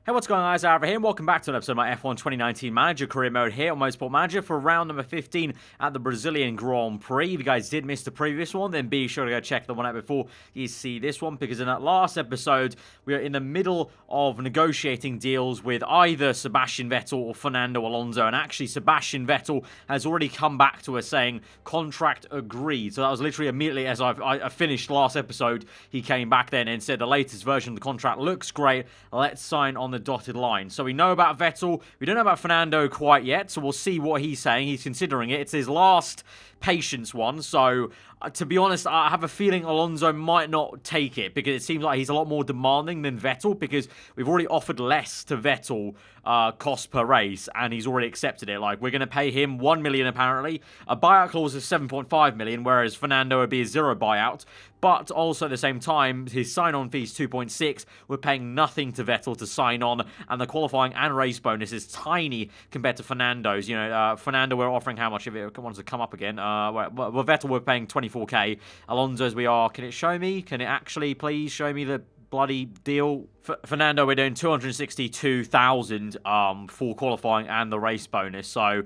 Hey, what's going on, guys? Aarava here, and welcome back to an episode of my F1 2019 Manager Career Mode here on Motorsport Manager for round number 15 at the Brazilian Grand Prix. If you guys did miss the previous one, then be sure to go check the one out before you see this one, because in that last episode, we are in the middle of negotiating deals with either Sebastian Vettel or Fernando Alonso, and actually Sebastian Vettel has already come back to us saying contract agreed. So that was literally immediately as I finished last episode, he came back then and said the latest version of the contract looks great, let's sign on the dotted line. So we know about Vettel, we don't know about Fernando quite yet, so we'll see what he's saying. He's considering it. It's his last patience one, so to be honest, I have a feeling Alonso might not take it, because it seems like he's a lot more demanding than Vettel, because we've already offered less to Vettel cost per race, and he's already accepted it. Like, we're going to pay him 1 million apparently, a buyout clause of 7.5 million, whereas Fernando would be a zero buyout, but also at the same time, his sign-on fee is 2.6, we're paying nothing to Vettel to sign on, and the qualifying and race bonus is tiny compared to Fernando's. You know, Fernando, we're offering how much if it wants to come up again? Well, Vettel, we're paying 24k. Alonso's, we are, can it show me? Can it actually please show me the bloody deal? Fernando, we're doing 262,000 for qualifying and the race bonus. So,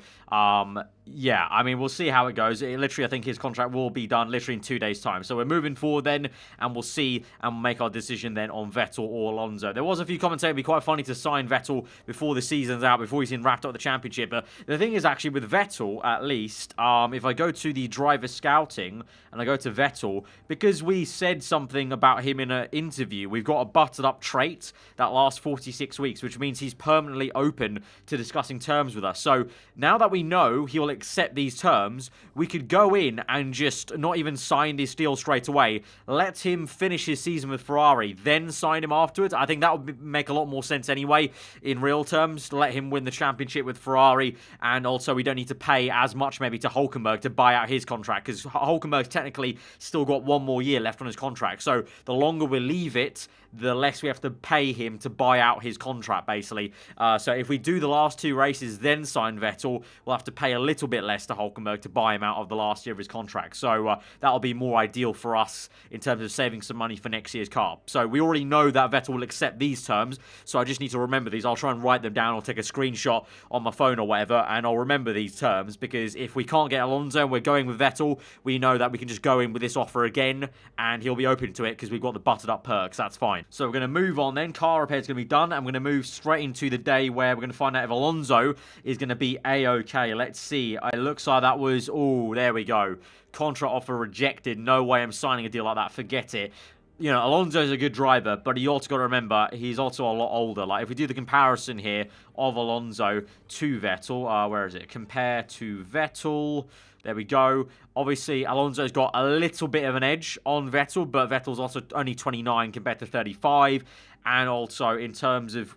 yeah, I mean, we'll see how it goes. Literally, I think his contract will be done literally in 2 days' time. So we're moving forward then, and we'll see and make our decision then on Vettel or Alonso. There was a few comments saying it'd be quite funny to sign Vettel before the season's out, before he's wrapped up the championship. But the thing is, actually, with Vettel, at least, if I go to the driver scouting and I go to Vettel, because we said something about him in an interview, we've got a buttered up trait that lasts 46 weeks, which means he's permanently open to discussing terms with us. So now that we know he'll accept these terms, we could go in and just not even sign this deal straight away. Let him finish his season with Ferrari, then sign him afterwards. I think that would make a lot more sense anyway, in real terms. Let him win the championship with Ferrari, and also we don't need to pay as much maybe to Hulkenberg to buy out his contract, because Hulkenberg's technically still got 1 more year left on his contract. So the longer we leave it, the less we have to pay him to buy out his contract, basically. So if we do the last 2 races, then sign Vettel, we'll have to pay a little bit less to Hulkenberg to buy him out of the last year of his contract. So that'll be more ideal for us in terms of saving some money for next year's car. So we already know that Vettel will accept these terms, so I just need to remember these. I'll try and write them down or take a screenshot on my phone or whatever, and I'll remember these terms, because if we can't get Alonso and we're going with Vettel, we know that we can just go in with this offer again, and he'll be open to it, because we've got the buttered up perks. That's fine. So we're going to move on then. Car repair is going to be done, and we're going to move straight into the day where we're going to find out if Alonso is going to be A-OK. Let's see. It looks like that was... Oh, there we go. Contract offer rejected. No way I'm signing a deal like that. Forget it. You know, Alonso's a good driver, but you also got to remember, he's also a lot older. Like, if we do the comparison here of Alonso to Vettel, where is it? Compare to Vettel. There we go. Obviously, Alonso's got a little bit of an edge on Vettel, but Vettel's also only 29 compared to 35. And also in terms of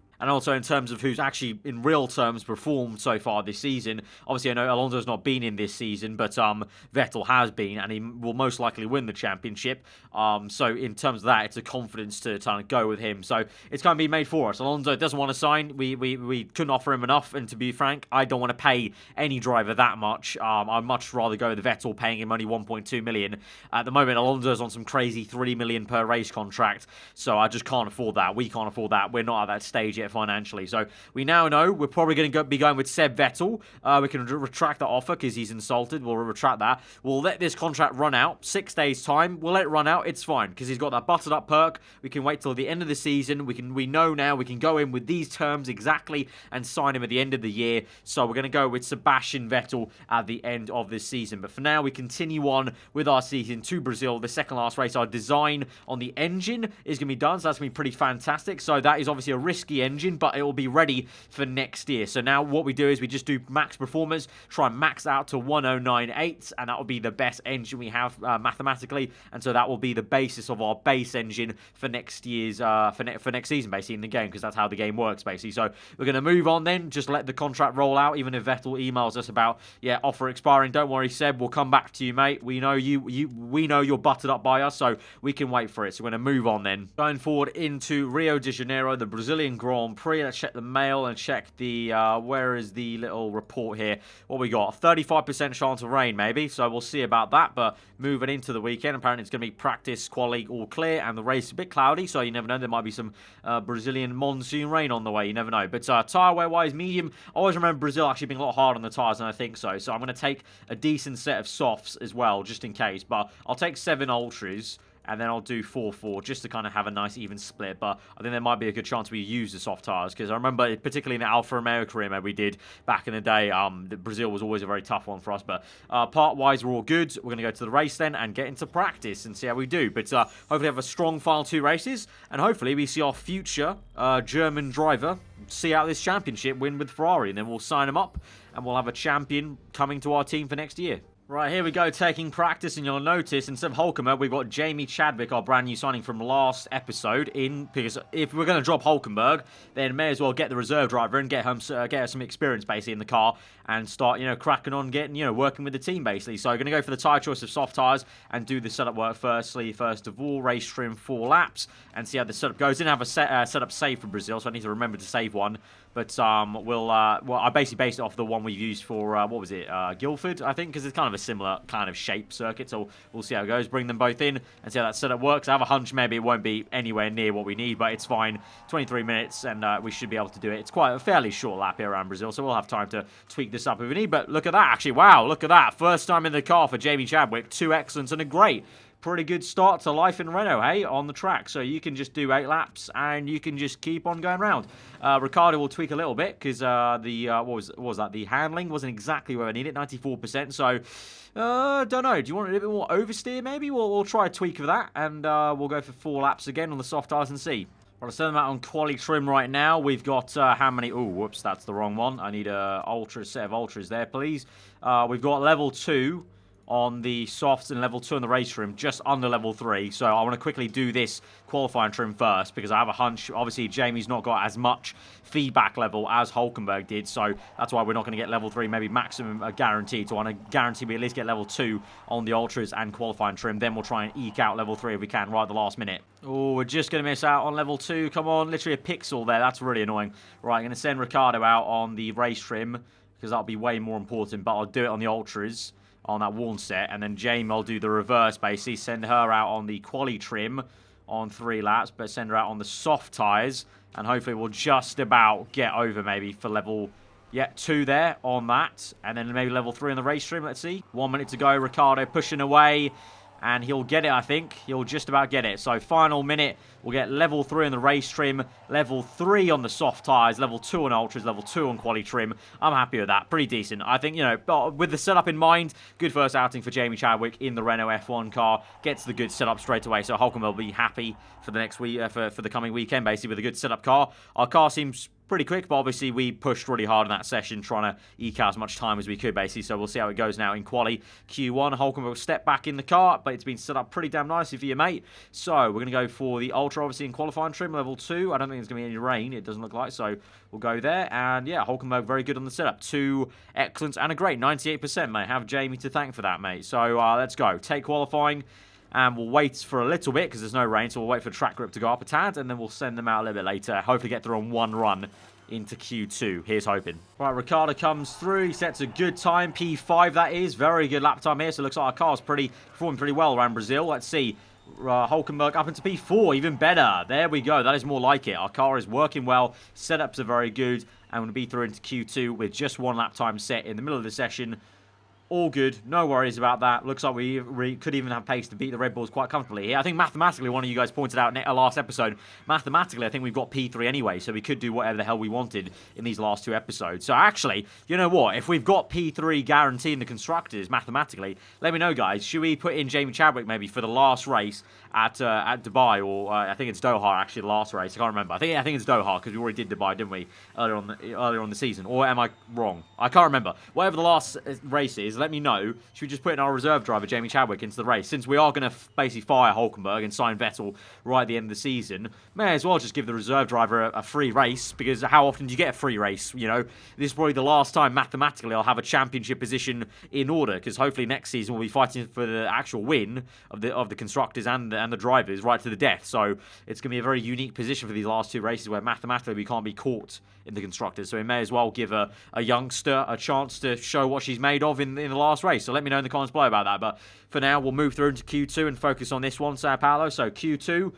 who's actually, in real terms, performed so far this season. Obviously, I know Alonso's not been in this season, but Vettel has been, and he will most likely win the championship. So in terms of that, it's a confidence to kind of go with him. So it's going to be made for us. Alonso doesn't want to sign. We couldn't offer him enough, and to be frank, I don't want to pay any driver that much. I'd much rather go with Vettel, paying him only 1.2 million. At the moment, Alonso's on some crazy 3 million per race contract, so I just can't afford that. We can't afford that. We're not at that stage yet financially. So we now know we're probably going to be going with Seb Vettel. We can retract that offer because he's insulted. We'll retract that. We'll let this contract run out. 6 days time. We'll let it run out. It's fine because he's got that buttered up perk. We can wait till the end of the season. We know now we can go in with these terms exactly and sign him at the end of the year. So we're going to go with Sebastian Vettel at the end of this season. But for now, we continue on with our season to Brazil. The second last race, our design on the engine is going to be done. So that's going to be pretty fantastic. So that is obviously a risky engine, but it will be ready for next year. So now what we do is we just do max performance, try and max out to 1098, and that will be the best engine we have mathematically, and so that will be the basis of our base engine for next year's for next season, basically, in the game, because that's how the game works, basically. So we're going to move on then, just let the contract roll out, even if Vettel emails us about, yeah, offer expiring. Don't worry, Seb, we'll come back to you, mate. We know we know you're buttered up by us, so we can wait for it. So we're going to move on then. Going forward into Rio de Janeiro, the Brazilian Grand Grand Prix. Let's check the mail and check the, where is the little report here? What we got? 35% chance of rain, maybe. So we'll see about that. But moving into the weekend, apparently it's going to be practice, quali, all clear. And the race is a bit cloudy, so you never know. There might be some Brazilian monsoon rain on the way. You never know. But tyre wear-wise, medium. I always remember Brazil actually being a lot harder on the tyres than I think so. So I'm going to take a decent set of softs as well, just in case. But I'll take 7 ultras. And then I'll do 4-4 just to kind of have a nice even split. But I think there might be a good chance we use the soft tyres. Because I remember, particularly in the Alfa Romeo career we did back in the day, Brazil was always a very tough one for us. But part-wise, we're all good. We're going to go to the race then and get into practice and see how we do. But hopefully have a strong final 2 races. And hopefully we see our future German driver see out this championship, win with Ferrari. And then we'll sign him up and we'll have a champion coming to our team for next year. Right, here we go, taking practice, and you'll notice, instead of Hulkenberg, we've got Jamie Chadwick, our brand new signing from last episode, in, because if we're going to drop Hulkenberg, then may as well get the reserve driver and get her some experience, basically, in the car, and start, cracking on, getting, working with the team, basically. So, going to go for the tyre choice of soft tyres, and do the setup work first of all, race trim 4 laps, and see how the setup goes. Didn't have a setup saved for Brazil, so I need to remember to save one. But I basically based it off the one we've used for, what was it, Guildford, I think, because it's kind of a similar kind of shape circuit, so we'll see how it goes. Bring them both in and see how that setup works. I have a hunch maybe it won't be anywhere near what we need, but it's fine. 23 minutes, and we should be able to do it. It's quite a fairly short lap here around Brazil, so we'll have time to tweak this up if we need. But look at that, actually, wow, look at that. First time in the car for Jamie Chadwick, 2 excellents and a great. Pretty good start to life in Renault, hey, on the track. So you can just do 8 laps and you can just keep on going round. Ricciardo will tweak a little bit because what was that? The handling wasn't exactly where I need it, 94%. So, don't know. Do you want a little bit more oversteer maybe? We'll try a tweak of that and we'll go for 4 laps again on the soft tyres and see. Well, I'll send them out on quali trim right now. We've got how many? Oh, whoops, that's the wrong one. I need a set of ultras there, please. We've got level 2. On the softs and level 2 on the race trim, just under level 3. So I want to quickly do this qualifying trim first because I have a hunch. Obviously, Jamie's not got as much feedback level as Hulkenberg did. So that's why we're not going to get level 3, maybe maximum guaranteed. So I want to guarantee we at least get level 2 on the ultras and qualifying trim. Then we'll try and eke out level 3 if we can right at the last minute. Oh, we're just going to miss out on level 2. Come on, literally a pixel there. That's really annoying. Right, I'm going to send Ricciardo out on the race trim because that'll be way more important. But I'll do it on the ultras. On that worn set, and then Jamie will do the reverse, basically send her out on the quali trim on 3 laps, but send her out on the soft tyres, and hopefully we'll just about get over maybe for level 2 there on that, and then maybe level 3 on the race trim. Let's see, 1 minute to go. Ricciardo pushing away, and he'll get it, I think. He'll just about get it. So final minute, we'll get level 3 on the race trim, level 3 on the soft tyres, level 2 on ultras, level 2 on quali trim. I'm happy with that. Pretty decent. I think, with the setup in mind, good first outing for Jamie Chadwick in the Renault F1 car. Gets the good setup straight away, so Hulkenberg will be happy for the next week, for the coming weekend, basically, with a good setup car. Our car seems pretty quick, but obviously we pushed really hard in that session, trying to eke out as much time as we could, basically. So we'll see how it goes now in quali Q1. Hulkenberg will step back in the car, but it's been set up pretty damn nicely for you, mate. So we're going to go for the ultra, obviously, in qualifying trim, level 2. I don't think there's going to be any rain, it doesn't look like, so we'll go there. And yeah, Hulkenberg very good on the setup. 2 excellents and a great 98%, mate. Have Jamie to thank for that, mate. So let's go. Take qualifying. And we'll wait for a little bit because there's no rain, so we'll wait for track grip to go up a tad, and then we'll send them out a little bit later. Hopefully get through on 1 run into Q2. Here's hoping. Right, Ricciardo comes through. He sets a good time. P5, that is. Very good lap time here, so it looks like our car's performing pretty well around Brazil. Let's see. Hulkenberg up into P4, even better. There we go. That is more like it. Our car is working well. Setups are very good. And we're going to be through into Q2 with just 1 lap time set in the middle of the session. All good. No worries about that. Looks like we could even have pace to beat the Red Bulls quite comfortably here. I think mathematically, one of you guys pointed out in our last episode, mathematically, I think we've got P3 anyway, so we could do whatever the hell we wanted in these last 2 episodes. So actually, you know what? If we've got P3 guaranteeing the constructors, mathematically, let me know, guys. Should we put in Jamie Chadwick maybe for the last race at Dubai, or I think it's Doha, actually, the last race. I can't remember. I think it's Doha, because we already did Dubai, didn't we, earlier on the season? Or am I wrong? I can't remember. Whatever the last race is, is let me know. Should we just put in our reserve driver, Jamie Chadwick, into the race? Since we are going to basically fire Hulkenberg and sign Vettel right at the end of the season, may as well just give the reserve driver a free race, because how often do you get a free race? You know, this is probably the last time mathematically I'll have a championship position in order, because hopefully next season we'll be fighting for the actual win of the constructors and the drivers right to the death. So it's going to be a very unique position for these last two races where mathematically we can't be caught in the constructors. So we may as well give a youngster a chance to show what she's made of in the last race. So let me know in the comments below about that. But for now, we'll move through into Q2 and focus on this one, Sao Paulo. So Q2,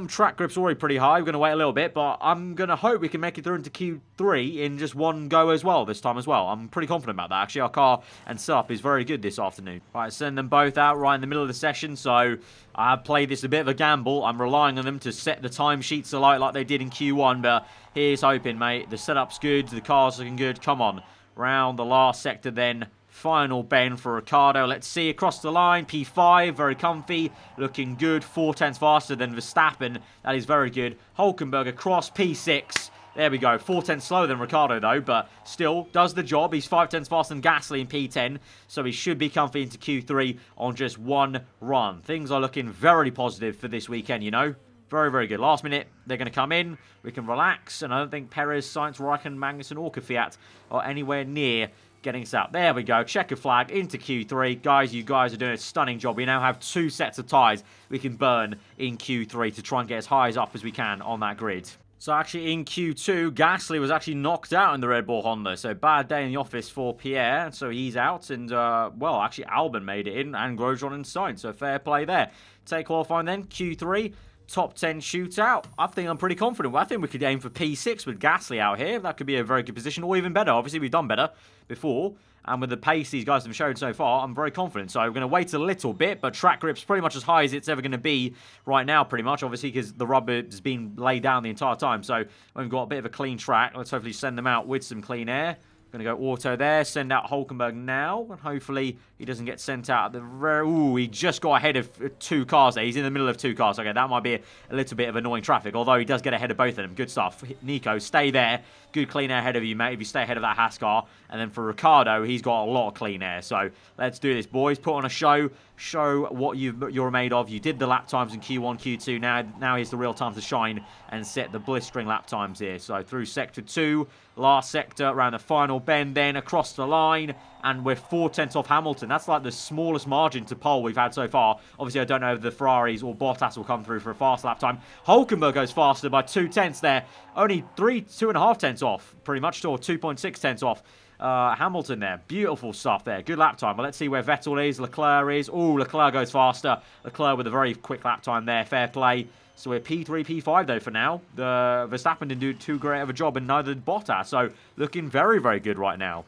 track grip's already pretty high. We're going to wait a little bit, but I'm going to hope we can make it through into Q3 in just one go as well this time as well. I'm pretty confident about that. Actually, our car and setup is very good this afternoon. Right, send them both out right in the middle of the session. So I played this a bit of a gamble. I'm relying on them to set the timesheets alight like they did in Q1, but here's hoping, mate. The setup's good. The car's looking good. Come on. Round the last sector then. Final bend for Ricciardo. Let's see, across the line. P5, very comfy. Looking good. 4/10 faster than Verstappen. That is very good. Hulkenberg across P6. There we go. 4/10 slower than Ricciardo, though, but still does the job. He's 5/10 faster than Gasly in P10, so he should be comfy into Q3 on just one run. Things are looking very positive for this weekend, you know. Very, very good. Last minute, they're going to come in. We can relax, and I don't think Perez, Sainz, Raikkonen, Magnussen, or Kvyat are anywhere near getting us out. There we go. Checker flag into Q3. Guys, you guys are doing a stunning job. We now have 2 sets of tyres we can burn in Q3 to try and get as high up as we can on that grid. So actually in Q2, Gasly was actually knocked out in the Red Bull Honda. So bad day in the office for Pierre. So he's out. And, well, actually Albon made it in and Grosjean and Sainz. So fair play there. Take qualifying then. Q3. Top 10 shootout. I think I'm pretty confident. I think we could aim for P6 with Gasly out here. That could be a very good position, or even better. Obviously, we've done better before. And with the pace these guys have shown so far, I'm very confident. So we're going to wait a little bit, but track grip's pretty much as high as it's ever going to be right now, pretty much. Obviously, because the rubber has been laid down the entire time. So we've got a bit of a clean track. Let's hopefully send them out with some clean air. Going to go auto there, send out Hulkenberg now, and hopefully he doesn't get sent out at the very... Ooh, he just got ahead of 2 cars there. He's in the middle of 2 cars. Okay, that might be a little bit of annoying traffic, although he does get ahead of both of them. Good stuff. Nico, stay there. Good clean air ahead of you, mate, if you stay ahead of that Haas car. And then for Ricciardo, he's got a lot of clean air. So let's do this, boys. Put on a show. Show what you're made of. You did the lap times in Q1, Q2. Now here's the real time to shine and set the blistering lap times here. So through sector 2, last sector, around the final bend, then across the line, and we're 4/10 off Hamilton. That's like the smallest margin to pole we've had so far. Obviously, I don't know if the Ferraris or Bottas will come through for a fast lap time. Hulkenberg goes faster by 2/10 there. Only 2.5 tenths off, pretty much, or 2.6 tenths off. Hamilton there. Beautiful stuff there. Good lap time. But let's see where Vettel is. Leclerc is. Ooh, Leclerc goes faster. Leclerc with a very quick lap time there. Fair play. So we're P3, P5 though for now. The Verstappen didn't do too great of a job, and neither did Bottas. So looking very, very good right now.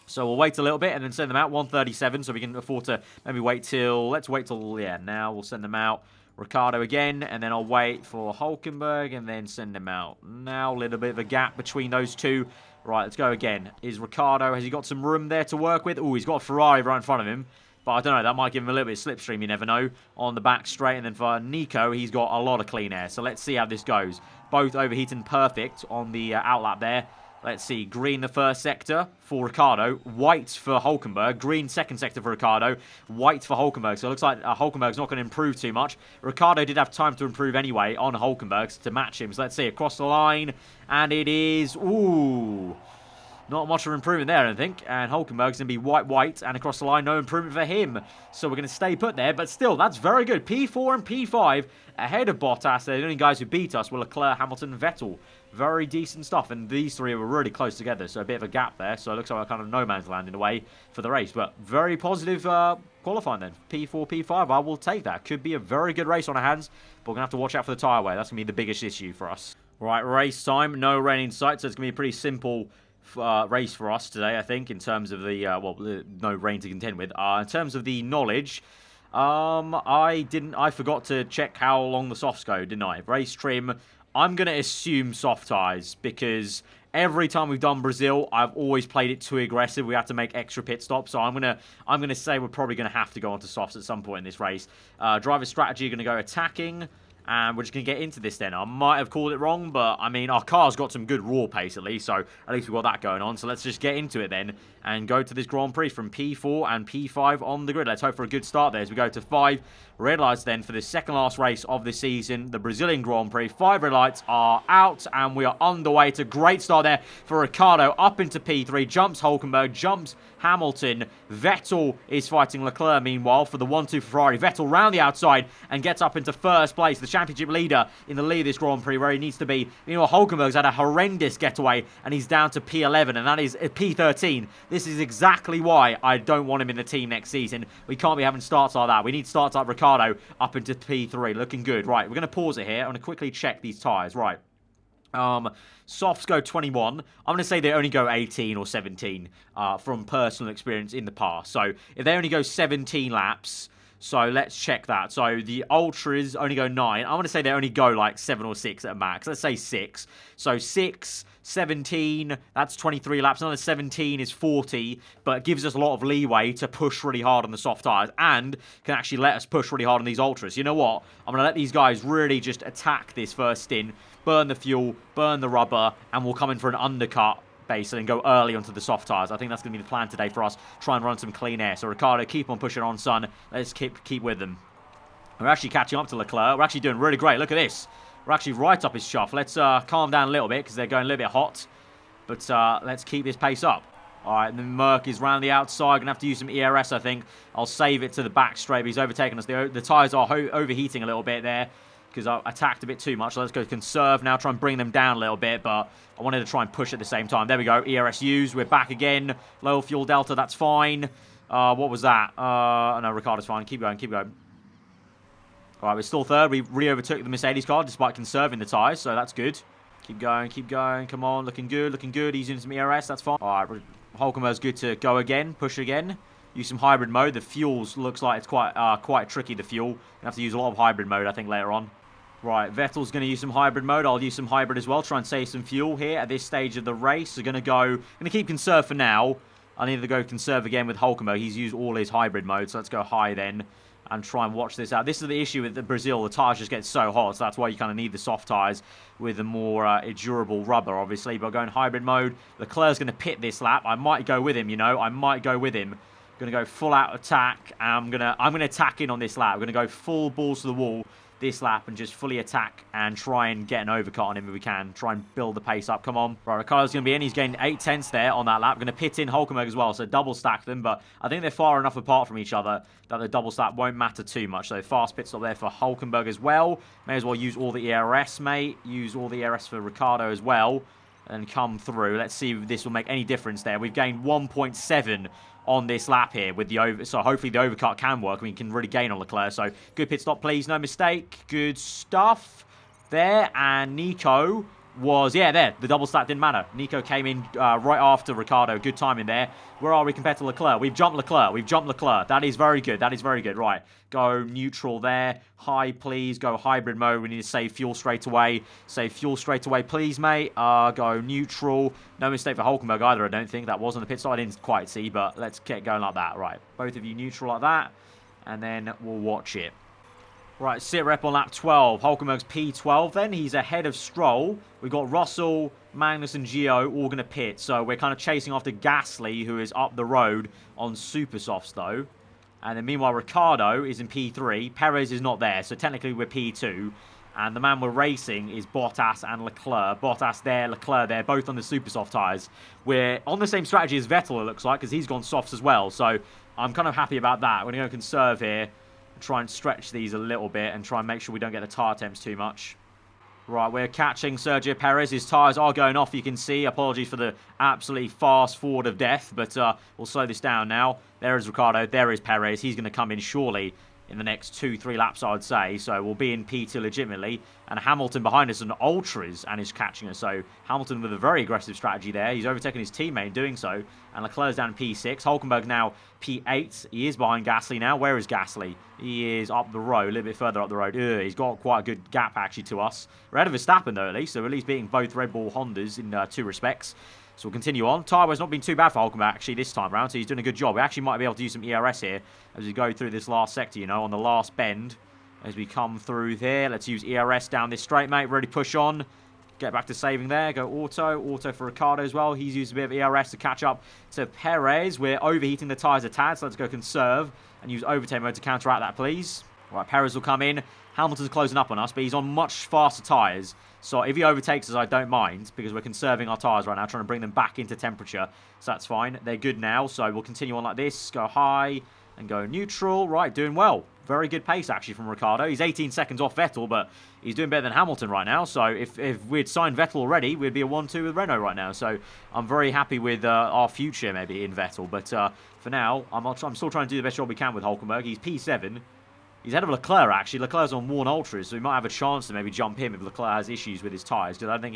So we'll wait a little bit and then send them out. 1:37, so we can afford to maybe wait till... Let's wait till... Yeah, now we'll send them out. Ricciardo again, and then I'll wait for Hulkenberg and then send them out. Now a little bit of a gap between those two. Right, let's go again. Is Ricciardo, has he got some room there to work with? Oh, he's got a Ferrari right in front of him. But I don't know, that might give him a little bit of slipstream, you never know, on the back straight. And then for Nico, he's got a lot of clean air. So let's see how this goes. Both overheating perfect on the outlap there. Let's see, green the first sector for Ricciardo, white for Hulkenberg, green second sector for Ricciardo, white for Hulkenberg. So it looks like Hulkenberg's not going to improve too much. Ricciardo did have time to improve anyway on Hulkenberg to match him. So let's see, across the line, and it is, ooh, not much of an improvement there, I don't think. And Hulkenberg's going to be white, and across the line, no improvement for him. So we're going to stay put there, but still, that's very good. P4 and P5 ahead of Bottas. They're the only guys who beat us were Leclerc, Hamilton, and Vettel. Very decent stuff, and these three were really close together, so a bit of a gap there. So it looks like a kind of no man's land in a way for the race, but very positive qualifying then. P4, P5, I will take that. Could be a very good race on our hands, but we're going to have to watch out for the tyre wear. That's going to be the biggest issue for us. Right, race time. No rain in sight, so it's going to be a pretty simple race for us today, I think, in terms of the, no rain to contend with. In terms of the knowledge, I forgot to check how long the softs go, didn't I? Race trim, I'm going to assume soft tyres, because every time we've done Brazil, I've always played it too aggressive. We have to make extra pit stops, so I'm gonna say we're probably going to have to go onto softs at some point in this race. Driver strategy, going to go attacking. And we're just going to get into this then. I might have called it wrong, but, I mean, our car's got some good raw pace at least, so at least we've got that going on. So let's just get into it then and go to this Grand Prix from P4 and P5 on the grid. Let's hope for a good start there as we go to 5 red lights then for the second last race of the season, the Brazilian Grand Prix. 5 red lights are out, and we are underway. It's a great start there for Ricciardo up into P3. Jumps Hulkenberg, jumps Hamilton. Vettel is fighting Leclerc, meanwhile, for the 1-2 for Ferrari. Vettel round the outside and gets up into first place. The championship leader in the lead of this Grand Prix, where he needs to be. Meanwhile, Hulkenberg's had a horrendous getaway, and he's down to P11, and that is P13. This is exactly why I don't want him in the team next season. We can't be having starts like that. We need starts like Ricciardo up into P3. Looking good. Right, we're going to pause it here. I'm going to quickly check these tyres. Right. Softs go 21. I'm going to say they only go 18 or 17 from personal experience in the past. So if they only go 17 laps, so let's check that. So the Ultras only go 9. I'm going to say they only go like 7 or 6 at max. Let's say 6. So 6, 17, that's 23 laps. Another 17 is 40, but it gives us a lot of leeway to push really hard on the soft tyres and can actually let us push really hard on these Ultras. You know what? I'm going to let these guys really just attack this first stint, burn the fuel, burn the rubber, and we'll come in for an undercut base and go early onto the soft tyres. I think that's going to be the plan today for us. Try and run some clean air. So Ricciardo, keep on pushing on, son. Let's keep with them. We're actually catching up to Leclerc. We're actually doing really great. Look at this. We're actually right up his chuff. Let's calm down a little bit because they're going a little bit hot. But let's keep this pace up. All right, and then Merc is round the outside. Going to have to use some ERS, I think. I'll save it to the back straight, but he's overtaken us. The tyres are overheating a little bit there because I attacked a bit too much. So let's go conserve now, try and bring them down a little bit, but I wanted to try and push at the same time. There we go, ERS used. We're back again. Low fuel delta, that's fine. What was that? No, Ricciardo's fine. Keep going, keep going. All right, we're still third. We re-overtook the Mercedes car despite conserving the tyres, so that's good. Keep going, keep going. Come on, looking good, looking good. He's using some ERS, that's fine. All right, Hulkenberg's good to go again, push again. Use some hybrid mode. The fuels looks like it's quite tricky, the fuel. Gonna have to use a lot of hybrid mode, I think, later on. Right, Vettel's going to use some hybrid mode. I'll use some hybrid as well. Try and save some fuel here at this stage of the race. We're going to keep conserve for now. I need to go conserve again with Hulkenberg. He's used all his hybrid mode, so let's go high then and try and watch this out. This is the issue with Brazil. The tyres just get so hot, so that's why you kind of need the soft tyres with a more durable rubber, obviously. But going hybrid mode, Leclerc's going to pit this lap. I might go with him, you know. I might go with him. Going to go full out attack. I'm going to attack in on this lap. We're going to go full balls to the wall this lap and just fully attack and try and get an overcut on him if we can. Try and build the pace up. Come on. Right, Ricciardo's going to be in. He's gained 8 tenths there on that lap. Going to pit in Hulkenberg as well, so double stack them. But I think they're far enough apart from each other that the double stack won't matter too much. So fast pit stop there for Hulkenberg as well. May as well use all the ERS, mate. Use all the ERS for Ricciardo as well and come through. Let's see if this will make any difference there. We've gained 1.7 on this lap here with the over, so hopefully the overcut can work. We can really gain on Leclerc. So good pit stop, please, no mistake. Good stuff there. And Nico was, yeah, there. The double stack didn't matter. Nico came in right after Ricciardo. Good timing there. Where are we compared to Leclerc? We've jumped Leclerc. We've jumped Leclerc. That is very good. That is very good. Right. Go neutral there. High, please. Go hybrid mode. We need to save fuel straight away. Save fuel straight away, please, mate. Go neutral. No mistake for Hulkenberg either, I don't think. That was on the pit stop. I didn't quite see, but let's get going like that. Right. Both of you neutral like that. And then we'll watch it. Right, sit rep on lap 12. Hulkenberg's P12 then. He's ahead of Stroll. We've got Russell, Magnus and Gio all going to pit. So we're kind of chasing after Gasly, who is up the road on super softs though. And then meanwhile, Ricciardo is in P3. Perez is not there, so technically we're P2. And the man we're racing is Bottas and Leclerc. Bottas there, Leclerc there, both on the super soft tyres. We're on the same strategy as Vettel, it looks like, because he's gone softs as well. So I'm kind of happy about that. We're going to go conserve here. Try and stretch these a little bit and try and make sure we don't get the tyre temps too much. Right, we're catching Sergio Perez. His tyres are going off, you can see. Apologies for the absolutely fast forward of death, but we'll slow this down now. There is Ricciardo, there is Perez. He's going to come in surely in the next 2-3 laps, I'd say. So we'll be in P2 legitimately. And Hamilton behind us on Ultras and is catching us. So Hamilton with a very aggressive strategy there. He's overtaken his teammate in doing so. And Leclerc's down P6. Hulkenberg now P8. He is behind Gasly now. Where is Gasly? He is up the road, a little bit further up the road. He's got quite a good gap actually to us. We're ahead of Verstappen though at least. So at least beating both Red Bull Hondas in 2 respects. So we'll continue on. Tyre weight's not been too bad for Hulkenberg actually this time round, so he's doing a good job. We actually might be able to use some ERS here as we go through this last sector, you know, on the last bend. as we come through here. Let's use ERS down this straight, mate. Really push on. Get back to saving there. Go auto. Auto for Ricciardo as well. He's used a bit of ERS to catch up to Perez. We're overheating the tyres a tad, so let's go conserve and use overtake mode to counteract that, please. Right, Perez will come in. Hamilton's closing up on us, but he's on much faster tyres. So if he overtakes us, I don't mind, because we're conserving our tyres right now, trying to bring them back into temperature. So that's fine. They're good now, so we'll continue on like this. Go high and go neutral. Right, doing well. Very good pace, actually, from Ricciardo. He's 18 seconds off Vettel, but he's doing better than Hamilton right now. So if we'd signed Vettel already, we'd be a 1-2 with Renault right now. So I'm very happy with our future, maybe, in Vettel. But for now, I'm still trying to do the best job we can with Hulkenberg. He's P7. He's ahead of Leclerc, actually. Leclerc's on worn Ultras, so we might have a chance to maybe jump him if Leclerc has issues with his tyres. Because I don't think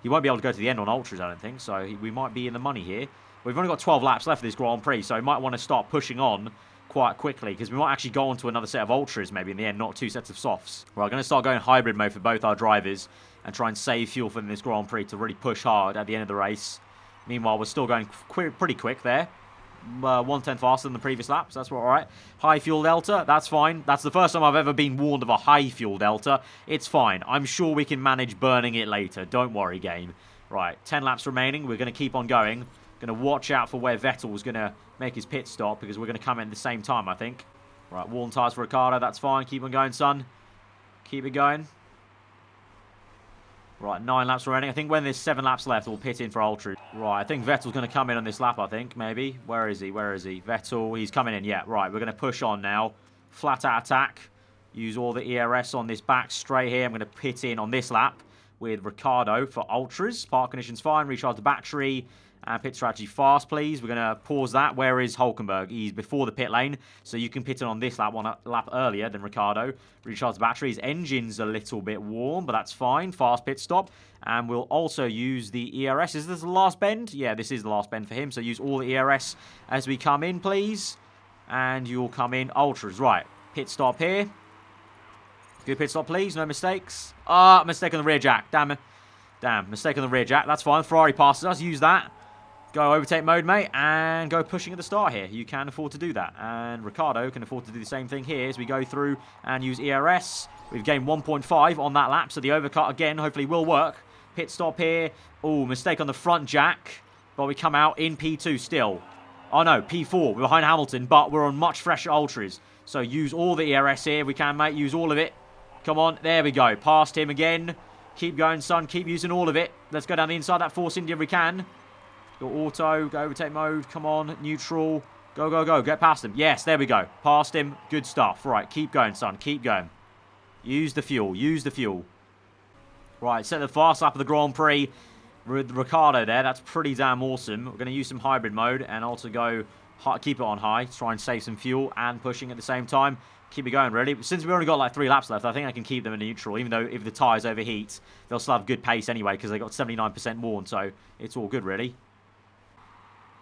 he won't be able to go to the end on Ultras, I don't think. So we might be in the money here. We've only got 12 laps left of this Grand Prix, so we might want to start pushing on quite quickly, because we might actually go on to another set of Ultras maybe in the end, not 2 sets of softs. We're going to start going hybrid mode for both our drivers and try and save fuel for this Grand Prix to really push hard at the end of the race. Meanwhile, we're still going pretty quick there. 1/10 faster than the previous lap, so that's all right. High fuel delta, that's fine. That's the first time I've ever been warned of a high fuel delta. It's fine. I'm sure we can manage burning it later. Don't worry, game. Right, 10 laps remaining. We're going to keep on going. Going to watch out for where Vettel was going to make his pit stop, because we're going to come in at the same time, I think. Right, worn tyres for Ricciardo. That's fine. Keep on going, son. Keep it going. Right, 9 laps remaining. I think when there's 7 laps left, we'll pit in for Ultra. Right, I think Vettel's going to come in on this lap, I think, maybe. Where is he? Where is he? Vettel, he's coming in. Yeah, right, we're going to push on now. Flat out attack. Use all the ERS on this back straight here. I'm going to pit in on this lap with Ricciardo for Ultras. Park conditions fine. Recharge the battery. And pit strategy fast, please. We're going to pause that. Where is Hulkenberg? He's before the pit lane, so you can pit in on this lap, one lap earlier than Ricciardo. Recharge the battery. His engine's a little bit warm, but that's fine. Fast pit stop. And we'll also use the ERS. Is this the last bend? Yeah, this is the last bend for him, so use all the ERS as we come in, please. And you'll come in Ultras. Right, pit stop here. Good pit stop, please. No mistakes. Mistake on the rear jack. Damn it. Damn, mistake on the rear jack. That's fine. Ferrari passes us. Use that. Go overtake mode, mate, and go pushing at the start here. You can afford to do that. And Ricciardo can afford to do the same thing here as we go through and use ERS. We've gained 1.5 on that lap, so the overcut, again, hopefully will work. Pit stop here. Oh, mistake on the front jack. But we come out in P2 still. Oh, no, P4. We're behind Hamilton, but we're on much fresher Ultras. So use all the ERS here. If we can, mate. Use all of it. Come on. There we go. Past him again. Keep going, son. Keep using all of it. Let's go down the inside that Force India if we can. Go auto, go overtake mode, come on, neutral, go, go, go, get past him. Yes, there we go, past him, good stuff. Right, keep going, son, keep going. Use the fuel, use the fuel. Right, set the fast lap of the Grand Prix with Ricciardo there, that's pretty damn awesome. We're going to use some hybrid mode and also go, keep it on high, try and save some fuel and pushing at the same time. Keep it going, really. Since we've only got like 3 laps left, I think I can keep them in neutral, even though if the tyres overheat, they'll still have good pace anyway because they got 79% worn, so it's all good, really.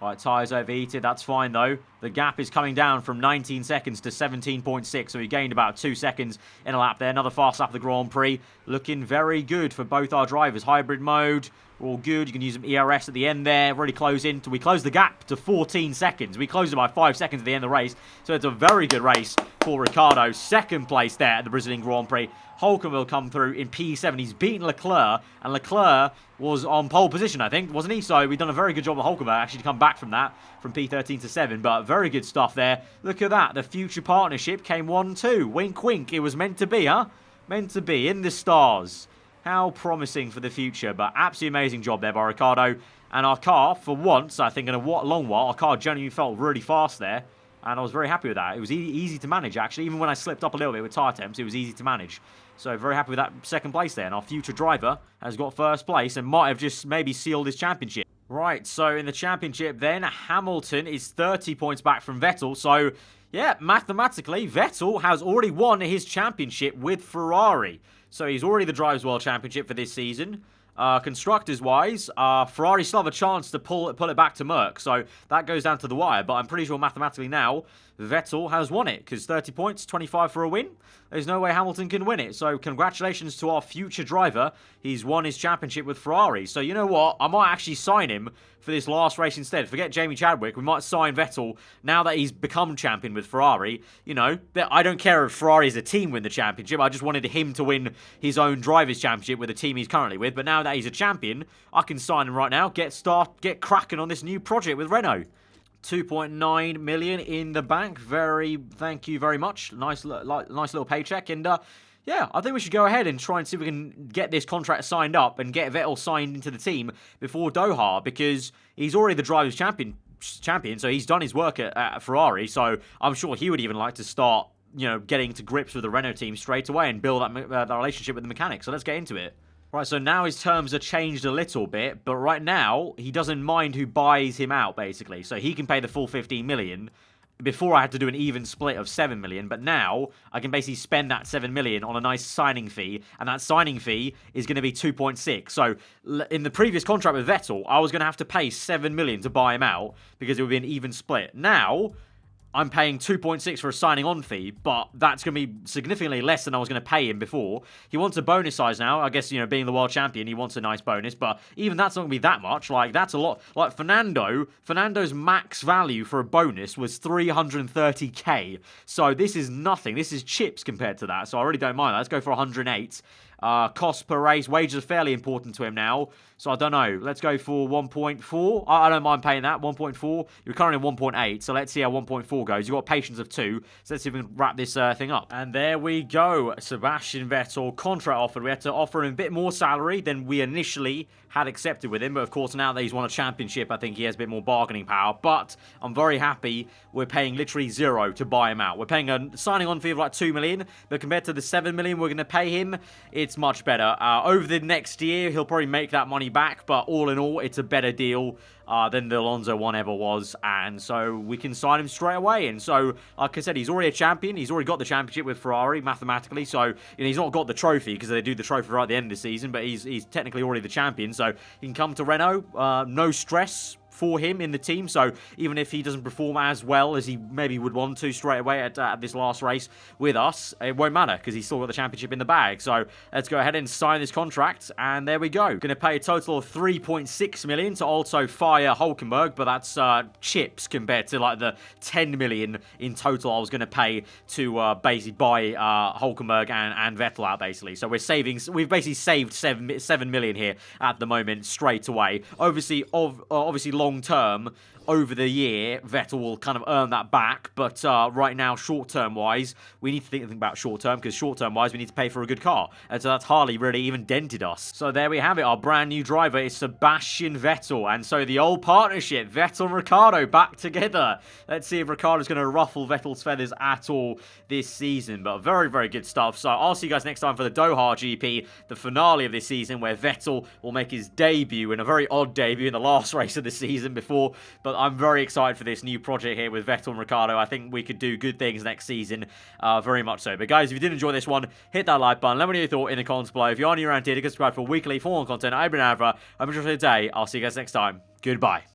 Right, tyres overheated, that's fine though. The gap is coming down from 19 seconds to 17.6, so we gained about 2 seconds in a lap there. Another fast lap of the Grand Prix. Looking very good for both our drivers. Hybrid mode, all good. You can use some ERS at the end there, really close in. We close the gap to 14 seconds. We closed it by 5 seconds at the end of the race, so it's a very good race for Ricciardo. Second place there at the Brazilian Grand Prix. Hulkenberg will come through in P7. He's beaten Leclerc, and Leclerc was on pole position, I think, wasn't he? So we've done a very good job of Hulkenberg actually to come back from that, from P13 to 7, but very good stuff there. Look at that. The future partnership came 1-2. Wink, wink. It was meant to be, huh? Meant to be. In the stars. How promising for the future, but absolutely amazing job there by Ricciardo. And our car, for once, I think in a long while, our car genuinely felt really fast there. And I was very happy with that. It was easy to manage, actually. Even when I slipped up a little bit with tyre temps, it was easy to manage. So very happy with that second place there. And our future driver has got first place and might have just maybe sealed his championship. Right, so in the championship then, Hamilton is 30 points back from Vettel. So, yeah, mathematically, Vettel has already won his championship with Ferrari. So he's already the Drivers' World Championship for this season. Constructors-wise, Ferrari still have a chance to pull it back to Merc. So that goes down to the wire. But I'm pretty sure mathematically now, Vettel has won it, because 30 points, 25 for a win. There's no way Hamilton can win it. So congratulations to our future driver. He's won his championship with Ferrari. So you know what? I might actually sign him for this last race instead. Forget Jamie Chadwick. We might sign Vettel now that he's become champion with Ferrari. You know, I don't care if Ferrari as a team win the championship. I just wanted him to win his own driver's championship with the team he's currently with. But now that he's a champion, I can sign him right now. Get cracking on this new project with Renault. 2.9 million in the bank. Thank you very much. Nice little paycheck. And yeah, I think we should go ahead and try and see if we can get this contract signed up and get Vettel signed into the team before Doha, because he's already the drivers' champion, so he's done his work at Ferrari. So I'm sure he would even like to start, you know, getting to grips with the Renault team straight away and build that relationship with the mechanics. So let's get into it. Right, so now his terms are changed a little bit, but right now, he doesn't mind who buys him out, basically. So he can pay the full 15 million. Before I had to do an even split of 7 million, but now I can basically spend that 7 million on a nice signing fee, and that signing fee is going to be 2.6. So in the previous contract with Vettel, I was going to have to pay 7 million to buy him out because it would be an even split. Now I'm paying 2.6 for a signing on fee, but that's going to be significantly less than I was going to pay him before. He wants a bonus size now. I guess, you know, being the world champion, he wants a nice bonus, but even that's not going to be that much. Like, that's a lot. Like, Fernando's max value for a bonus was 330k. So this is nothing. This is chips compared to that. So I really don't mind that. Let's go for 108. Cost per race, wages are fairly important to him now. So I don't know. Let's go for 1.4. I don't mind paying that. 1.4. You're currently 1.8. So let's see how 1.4 goes. You've got patience of 2. So let's see if we can wrap this thing up. And there we go. Sebastian Vettel, contract offered. We had to offer him a bit more salary than we initially had accepted with him. But of course, now that he's won a championship, I think he has a bit more bargaining power. But I'm very happy we're paying literally 0 to buy him out. We're paying a signing on fee of like 2 million. But compared to the 7 million we're going to pay him, it's much better. Over the next year, he'll probably make that money back, but all in all, it's a better deal than the Alonso one ever was, and so we can sign him straight away. And so, like I said, he's already a champion. He's already got the championship with Ferrari, mathematically, so, you know, he's not got the trophy, because they do the trophy right at the end of the season, but he's technically already the champion, so he can come to Renault, no stress for him in the team. So even if he doesn't perform as well as he maybe would want to straight away at this last race with us, it won't matter because he's still got the championship in the bag. So let's go ahead and sign this contract, and there we go. Going to pay a total of 3.6 million to also fire Hulkenberg, but that's chips compared to like the 10 million in total I was going to pay to basically buy Hulkenberg and Vettel out, basically. So we've basically saved 7 million here at the moment straight away. Obviously long term, over the year, Vettel will kind of earn that back, but right now, short-term wise, we need to think about short-term, because short-term wise, we need to pay for a good car, and so that's hardly really even dented us. So there we have it, our brand new driver is Sebastian Vettel, and so the old partnership, Vettel and Ricciardo, back together. Let's see if Ricciardo's going to ruffle Vettel's feathers at all this season, but very, very good stuff. So I'll see you guys next time for the Doha GP, the finale of this season, where Vettel will make his debut, in a very odd debut in the last race of the season before, but I'm very excited for this new project here with Vettel and Ricciardo. I think we could do good things next season, very much so. But guys, if you did enjoy this one, hit that like button. Let me know your thought in the comments below. If you are new around here, subscribe for weekly F1 content. I've been aarava. I'm enjoying the day. I'll see you guys next time. Goodbye.